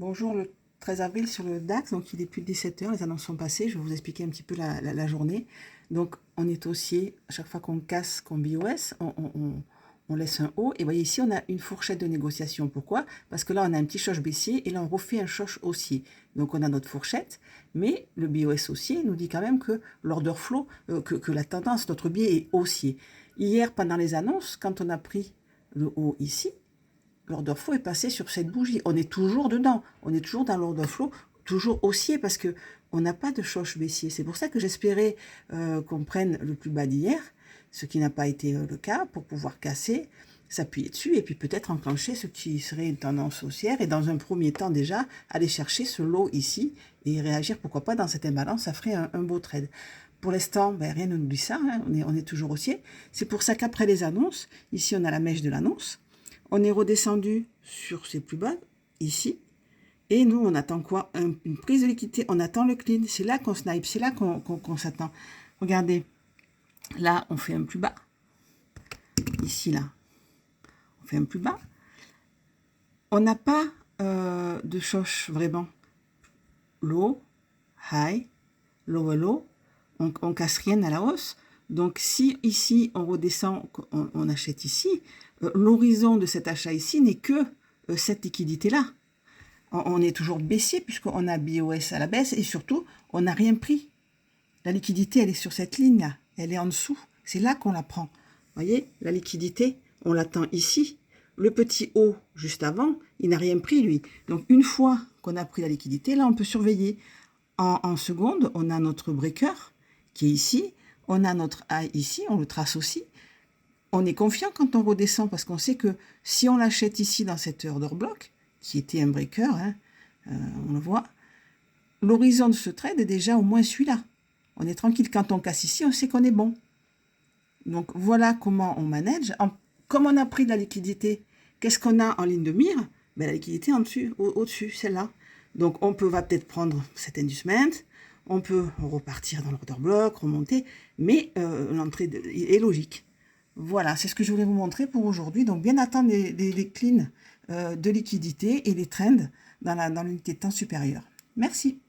Bonjour, le 13 avril sur le DAX, donc il est plus de 17 h, les annonces sont passées, je vais vous expliquer un petit peu la journée. Donc on est haussier, à chaque fois qu'on casse, qu'on BOS, on laisse un haut, et vous voyez ici on a une fourchette de négociation. Pourquoi? Parce que là on a un petit choche baissier, et là on refait un choche haussier. Donc on a notre fourchette, mais le BOS haussier nous dit quand même que l'order flow, que la tendance, notre biais est haussier. Hier, pendant les annonces, quand on a pris le haut ici, l'order flow est passé sur cette bougie. On est toujours dedans. On est toujours dans l'order flow, toujours haussier parce que on n'a pas de choche baissier. C'est pour ça que j'espérais qu'on prenne le plus bas d'hier, ce qui n'a pas été le cas, pour pouvoir casser, s'appuyer dessus et puis peut-être enclencher ce qui serait une tendance haussière et dans un premier temps déjà aller chercher ce lot ici et réagir, pourquoi pas, dans cette imbalance. Ça ferait un beau trade. Pour l'instant, ben, rien ne nous dit ça, hein, on est toujours haussier. C'est pour ça qu'après les annonces, ici on a la mèche de l'annonce. On est redescendu sur ses plus bas, ici. Et nous, on attend quoi? Une prise de liquidité. On attend le clean. C'est là qu'on snipe. C'est là qu'on s'attend. Regardez. Là, on fait un plus bas. Ici, là. On fait un plus bas. On n'a pas de choche vraiment. Low, high, low, low. On casse rien à la hausse. Donc, si ici, on redescend, on achète ici, l'horizon de cet achat ici n'est que cette liquidité-là. On est toujours baissier puisqu'on a BOS à la baisse et surtout, on n'a rien pris. La liquidité, elle est sur cette ligne-là. Elle est en dessous. C'est là qu'on la prend. Vous voyez, la liquidité, on l'attend ici. Le petit haut, juste avant, il n'a rien pris, lui. Donc, une fois qu'on a pris la liquidité, là, on peut surveiller. En seconde, on a notre breaker qui est ici. On a notre high ici, on le trace aussi. On est confiant quand on redescend parce qu'on sait que si on l'achète ici dans cette order block, qui était un breaker, hein, on le voit, l'horizon de ce trade est déjà au moins celui-là. On est tranquille. Quand on casse ici, on sait qu'on est bon. Donc voilà comment on manage. Comme on a pris de la liquidité, qu'est-ce qu'on a en ligne de mire? Ben, la liquidité en dessus, au-dessus, celle-là. Donc on va peut-être prendre cet inducement, on peut repartir dans l'order block, remonter, mais l'entrée est logique. Voilà, c'est ce que je voulais vous montrer pour aujourd'hui. Donc, bien attendre les cleans de liquidité et les trends dans l'unité de temps supérieure. Merci.